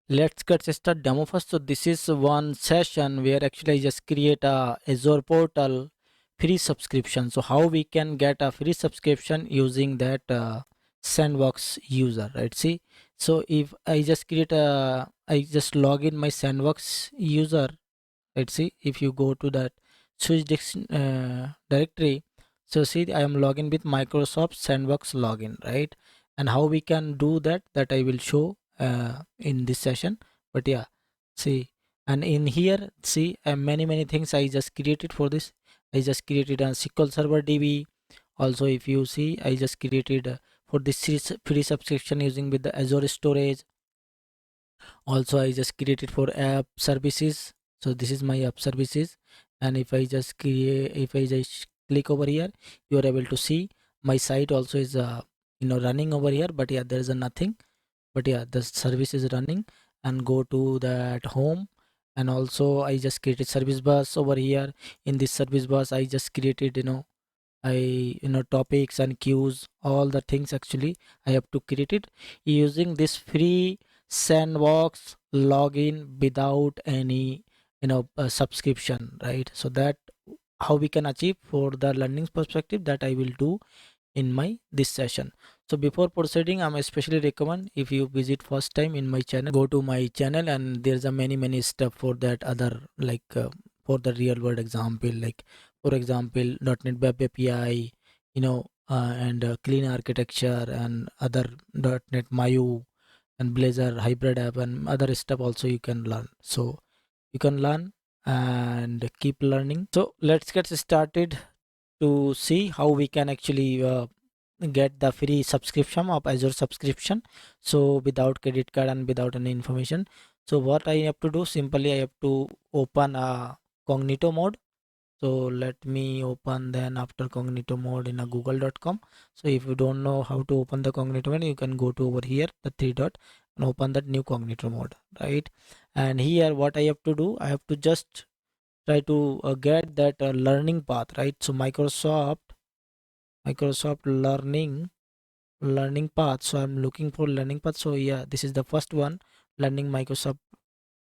Let's get started demo first. So this is one session where actually I just create a Azure portal free subscription. So how we can get a free subscription using that Sandbox user, right? See, so if I just I just log in my Sandbox user, right? See, if you go to that directory, so see I am logging with Microsoft Sandbox login, right? And how we can do that, I will show in this session. But yeah, see, and in here see many things I just created for this. I just created a SQL Server DB. Also if you see, I just created for this free subscription using with the Azure storage. Also I just created for app services. So this is my app services. And if I just click over here, you are able to see my site also is running over here. But yeah, there is a nothing. But yeah, the service is running. And go to that home. And also I just created service bus over here. In this service bus I just created topics and queues, all the things actually I have to create it using this free Sandbox login without any subscription, right? So that how we can achieve for the learning perspective, that I will do in my this session. So before proceeding, I'm especially recommend if you visit first time in my channel, go to my channel, and there's a many stuff for that other for the real world example, like for example .NET Web API, and clean architecture and other .NET Mayu and Blazor hybrid app and other stuff also you can learn. So you can learn and keep learning. So let's get started to see how we can actually get the free subscription of Azure subscription, so without credit card and without any information. So what I have to do, simply I have to open a cognito mode. So let me open then after cognito mode in a google.com. So if you don't know how to open the cognito mode, you can go to over here the three dot and open that new cognito mode, right? And here what I have to do, I have to just try to get that learning path, right? So Microsoft learning path. So I'm looking for learning path. So yeah, this is the first one, learning Microsoft.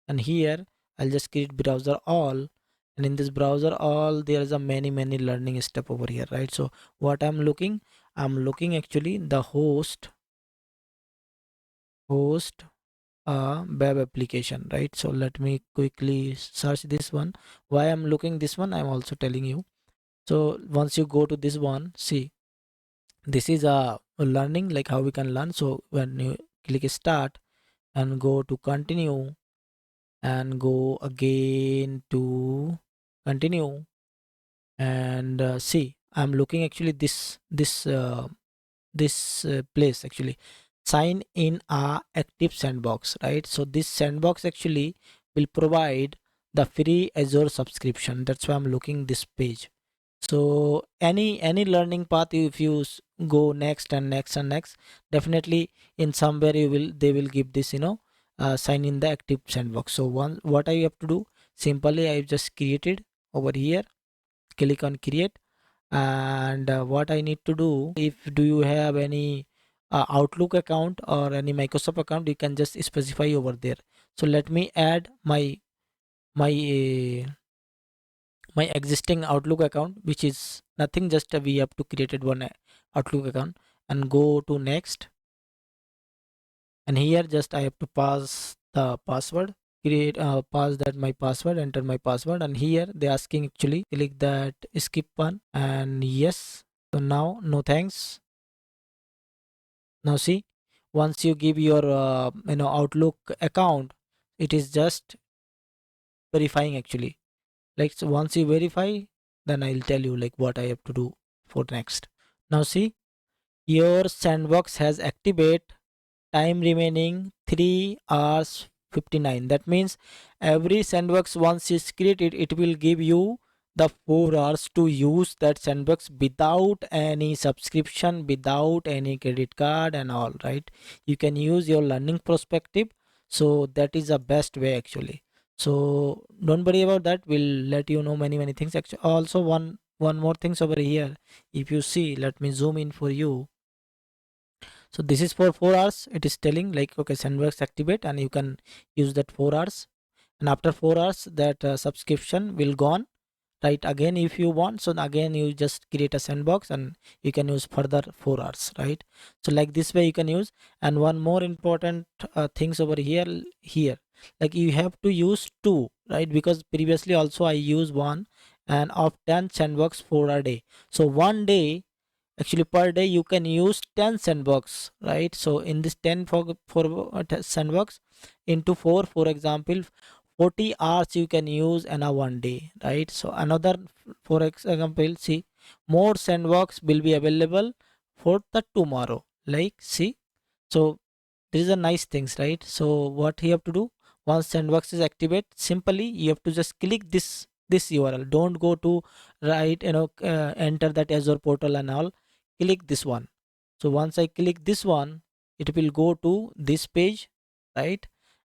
And here I'll just create browser all, and in this browser all there is a many learning step over here, right? So what I'm looking actually the host web application, right? So let me quickly search this one. Why I'm looking this one, I'm also telling you. So once you go to this one, see, this is a learning, like how we can learn. So when you click start and go to continue and go again to continue, and see, I'm looking actually this place actually, sign in a active sandbox, right? So this sandbox actually will provide the free Azure subscription. That's why I'm looking this page. So any learning path, if you go next and next and next, definitely in somewhere they will give this sign in the active sandbox. So what I have to do, simply I just created over here, click on create. And what I need to do, if do you have any Outlook account or any Microsoft account, you can just specify over there. So let me add my uh, my existing Outlook account, which is nothing, just we have to create one Outlook account, and go to next. And here just I have to pass the password, create pass that my password, enter my password. And here they asking actually, click that skip one and yes. So now no thanks. Now see, once you give your Outlook account, it is just verifying actually. Like, so once you verify, then I'll tell you like what I have to do for next. Now see, your sandbox has activate, time remaining 3 hours 59. That means every sandbox once is created, it will give you the 4 hours to use that sandbox without any subscription, without any credit card and all, right? You can use your learning perspective. So that is the best way actually. So don't worry about that, we'll let you know many things actually. Also one more things over here, if you see, let me zoom in for you. So this is for 4 hours. It is telling like, okay, Sandbox activate, and you can use that 4 hours. And after 4 hours, that subscription will gone, right? Again, if you want, so again you just create a Sandbox and you can use further 4 hours, right? So like this way you can use. And one more important things over here, like you have to use two, right? Because previously also I use one, and of 10 Sandbox for a day. So one day, actually per day, you can use 10 Sandbox, right? So in this 10 for Sandbox into 4, for example, 40 hours you can use in a one day, right? So another, for example, see, more Sandbox will be available for the tomorrow, like, see. So these are nice things, right? So what you have to do, once Sandbox is activate, simply you have to just click this URL. Don't go to, right, enter that Azure portal and all. Click this one. So once I click this one, it will go to this page, right?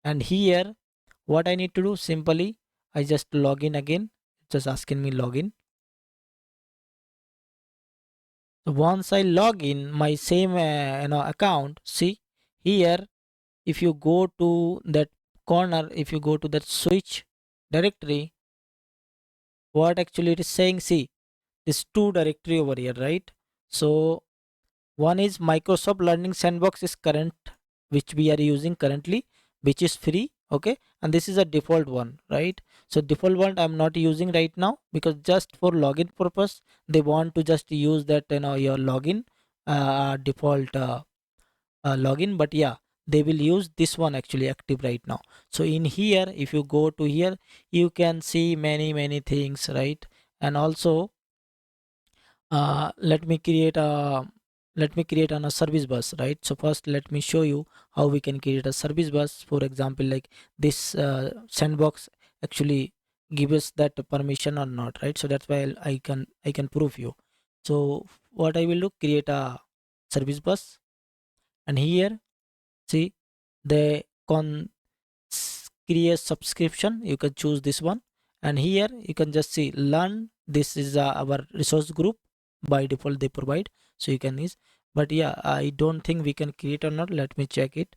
And here, what I need to do, simply I just log in again. Just asking me login. So once I log in my same account, see here, if you go to that corner, if you go to that switch directory, what actually it is saying, see, this two directory over here, right? So one is Microsoft Learning Sandbox is current, which we are using currently, which is free, okay? And this is a default one, right? So default one I'm not using right now, because just for login purpose, they want to just use that, your login default login. But yeah, they will use this one actually active right now. So in here, if you go to here, you can see many things, right? And also, let me create on a service bus, right? So first let me show you how we can create a service bus. For example, like this Sandbox actually give us that permission or not, right? So that's why I can prove you. So what I will do, create a service bus, and here, see, the con create subscription, you can choose this one. And here you can just see learn, this is our resource group. By default they provide, so you can use. But yeah, I don't think we can create or not. Let me check it.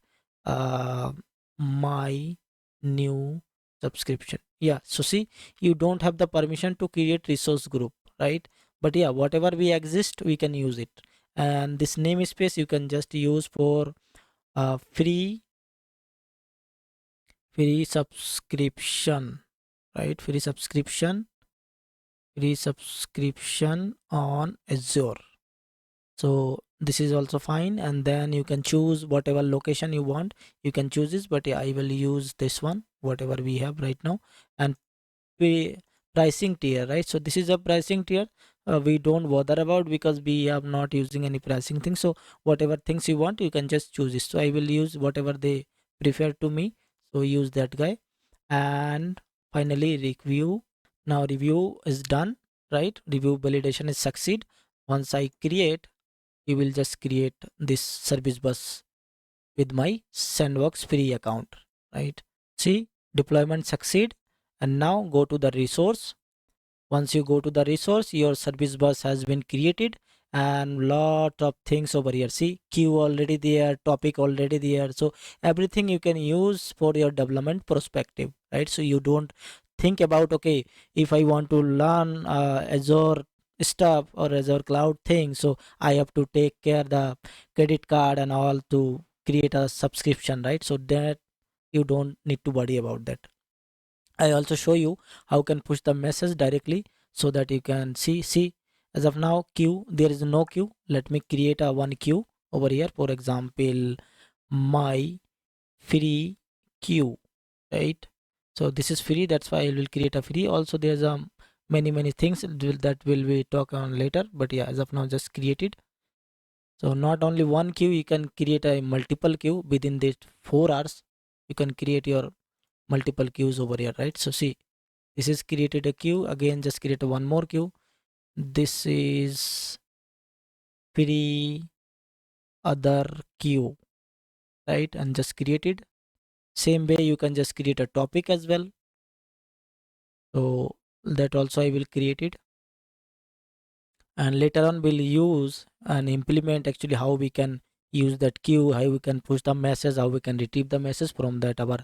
uh, my new subscription, yeah. So see, you don't have the permission to create resource group, right? But yeah, whatever we exist, we can use it. And this namespace you can just use for free subscription, right? Free subscription on Azure. So this is also fine. And then you can choose whatever location you want, you can choose this. But yeah, I will use this one, whatever we have right now. And we pricing tier, right? So this is a pricing tier, we don't bother about, because we are not using any pricing thing. So whatever things you want, you can just choose this. So I will use whatever they prefer to me, so use that guy. And finally review. Now review is done, right? Review validation is succeed. Once I create, you will just create this service bus with my Sandbox free account, right? See, deployment succeed. And now go to the resource. Once you go to the resource, your service bus has been created, and lot of things over here. See, queue already there, topic already there. So everything you can use for your development perspective, right? So you don't think about, okay, if I want to learn Azure stuff or Azure cloud thing, so I have to take care the credit card and all to create a subscription, right? So that you don't need to worry about that. I also show you how can push the message directly, so that you can see as of now queue, there is no queue. Let me create a one queue over here. For example, my free queue, right? So this is free, that's why I will create a free. Also there's many things that will be talk on later, but yeah, as of now just created. So not only one queue, you can create a multiple queue within the 4 hours. You can create your multiple queues over here, right? So see, this is created a queue. Again, just create one more queue. This is free other queue, right? And just created. Same way you can just create a topic as well. So that also I will create it. And later on we'll use and implement actually how we can use that queue, how we can push the message, how we can retrieve the message from that our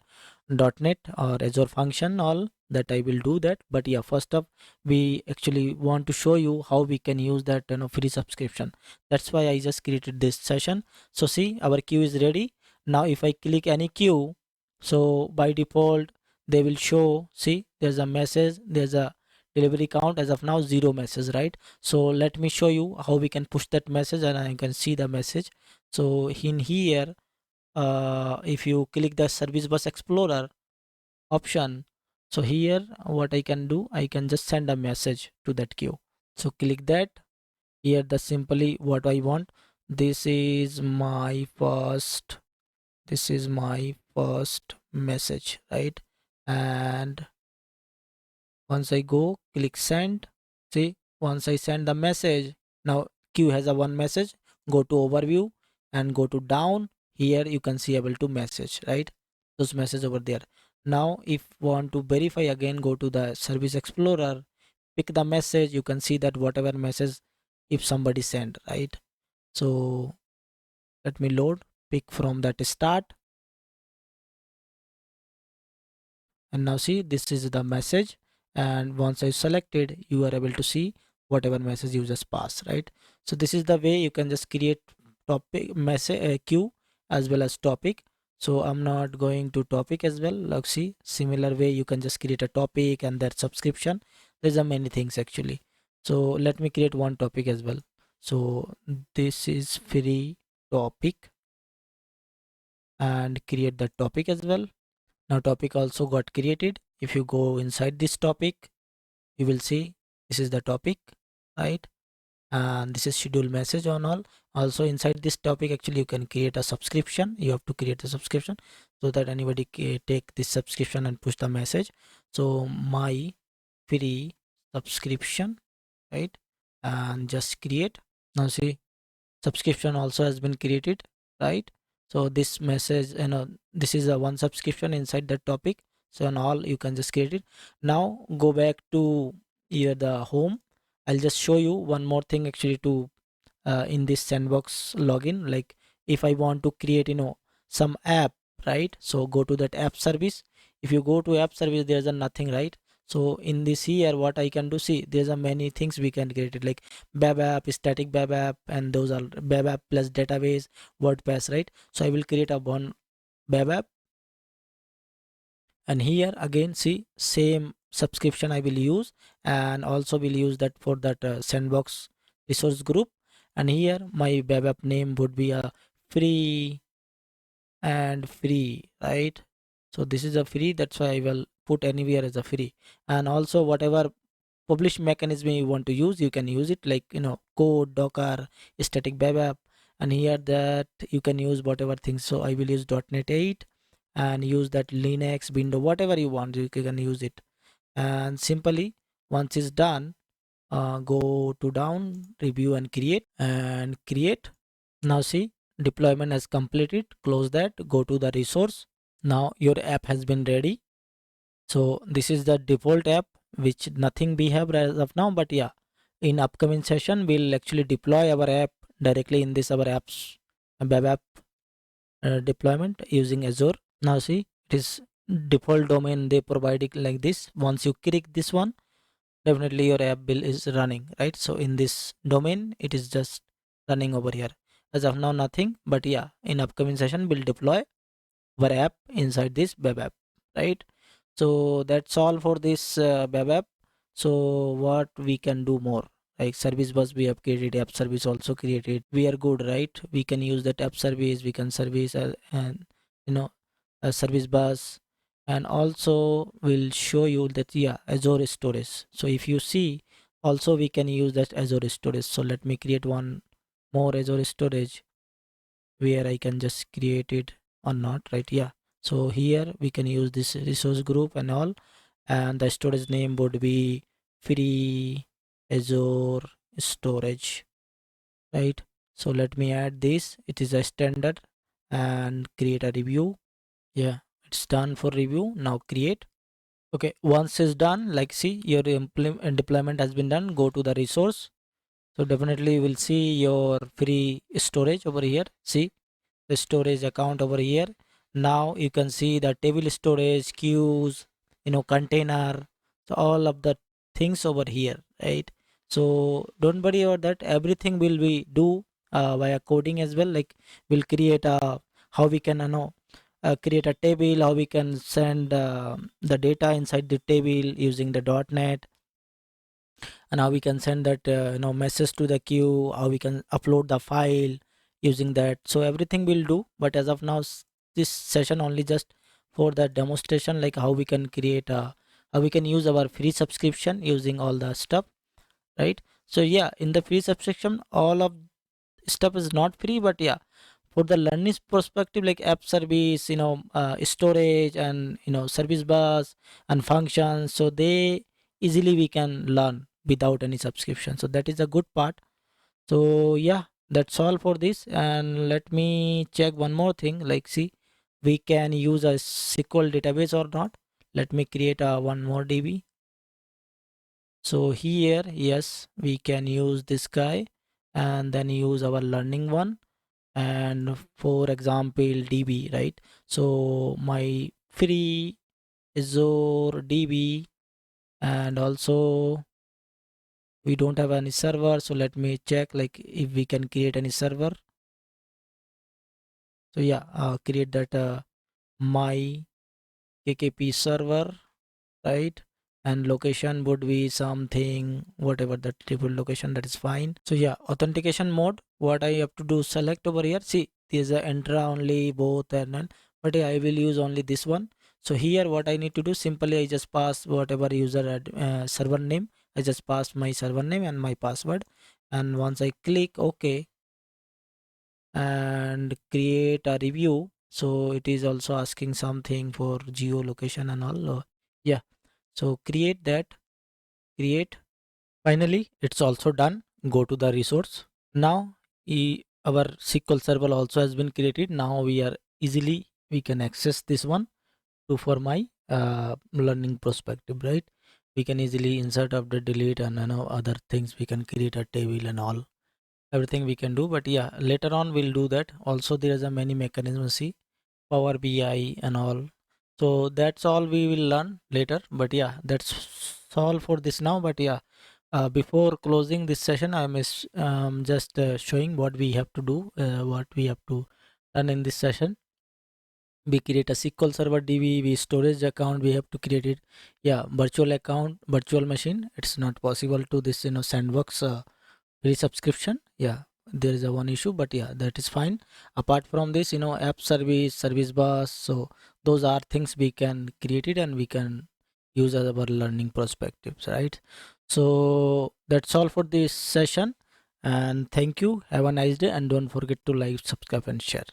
.NET or Azure function, all that I will do that. But yeah, first up we actually want to show you how we can use that free subscription. That's why I just created this session. So see, our queue is ready. Now if I click any queue, so by default they will show, see, there's a message, there's a delivery count. As of now, 0 message, right? So let me show you how we can push that message and I can see the message. So in here, if you click the service bus explorer option, so here what I can do, I can just send a message to that queue. So click that. Here the simply what I want, this is my first, this is my first message, right? And once I go click send, see, once I send the message, now queue has a one message. Go to overview and go to down. Here you can see able to message, right? Those messages over there. Now if want to verify again, go to the service explorer, pick the message. You can see that whatever message if somebody send, right? So let me load, pick from that start, and now see, this is the message. And once I selected, you are able to see whatever message you just pass, right? So this is the way you can just create topic message queue as well as topic. So I'm not going to topic as well. Like see, similar way you can just create a topic and that subscription. There's a many things actually. So let me create one topic as well. So this is free topic, and create the topic as well. Now topic also got created. If you go inside this topic, you will see this is the topic, right? And this is schedule message on all. Also inside this topic, actually you can create a subscription. You have to create a subscription so that anybody can take this subscription and push the message. So my free subscription, right? And just create. Now see, subscription also has been created, right? So this message, this is a one subscription inside that topic. So on all you can just create it. Now go back to here the home. I'll just show you one more thing actually to in this sandbox login. Like if I want to create some app, right? So go to that app service. If you go to app service, there's a nothing, right? So in this here, what I can do, see, there's a many things we can create it, like web app, static web app, and those are web app plus database, WordPress, right? So I will create a one web app, and here again see, same subscription I will use, and also will use that for that sandbox resource group. And here my web app name would be a free and free, right? So this is a free, that's why I will put anywhere as a free. And also whatever publish mechanism you want to use, you can use it, like code, docker, static web app. And here that you can use whatever things. So I will use .NET 8 and use that Linux, Windows, whatever you want, you can use it. And simply once it's done, go to down, review and create, and create. Now see, deployment has completed. Close that, go to the resource. Now your app has been ready. So this is the default app, which nothing we have as of now, but yeah, in upcoming session we'll actually deploy our app directly in this our apps web app deployment using Azure. Now see, it is default domain they provide it like this. Once you click this one, definitely your app bill is running, right? So in this domain it is just running over here. As of now nothing, but yeah, in upcoming session we'll deploy our app inside this web app, right? So that's all for this web app. So what we can do more, like service bus we have created, app service also created, we are good, right? We can use that app service, we can service and a service bus. And also we'll show you that, yeah, Azure storage. So if you see, also we can use that Azure storage. So let me create one more Azure storage where I can just create it or not, right? Yeah, so here we can use this resource group and all, and the storage name would be free Azure storage, right? So let me add this, it is a standard, and create a review. Yeah, it's done for review. Now create. Okay, once it's done, like see, your deployment has been done. Go to the resource. So definitely you will see your free storage over here. See, the storage account over here. Now you can see the table storage, queues, container, so all of the things over here, right? So don't worry about that. Everything will be do via coding as well. Like we'll create a how we can create a table, how we can send the data inside the table using the .NET, and how we can send that message to the queue, how we can upload the file using that. So everything we'll do, but as of now this session only just for the demonstration, like how we can create a how we can use our free subscription using all the stuff, right? So yeah, in the free subscription all of stuff is not free, but yeah, for the learning perspective, like app service, storage, and service bus and functions, so they easily we can learn without any subscription. So that is a good part. So yeah, that's all for this. And let me check one more thing, like see, we can use a SQL database or not. Let me create a one more DB. So here, yes, we can use this guy and then use our learning one, and for example db, right? So my free Azure db, and also we don't have any server, so let me check like if we can create any server. So yeah, create that my kkp server, right? And location would be something whatever the table location, that is fine. So yeah, authentication mode, what I have to do, select over here. See, there's a enter only, both and none, but yeah, I will use only this one. So here what I need to do, simply I just pass whatever server name. I just pass my server name and my password, and once I click OK and create a review, so it is also asking something for geolocation and all. Yeah, so create that, create. Finally, it's also done. Go to the resource. Now our SQL server also has been created. Now we can access this one to for my learning perspective, right? We can easily insert, update, delete, and other things. We can create a table and all, everything we can do. But yeah, later on we'll do that. Also, there is a many mechanisms. See, Power BI and all. So that's all we will learn later. But yeah, that's all for this now. But yeah, before closing this session, I'm just showing what we have to do, what we have to run in this session. We create a SQL Server DB, we storage account, we have to create it. Yeah, virtual account, virtual machine. It's not possible to this Sandbox free subscription. Yeah, there is a one issue, but yeah, that is fine. Apart from this, app service, service bus, so those are things we can create it and we can use as our learning perspectives, right? So that's all for this session, and thank you, have a nice day, and don't forget to like, subscribe, and share.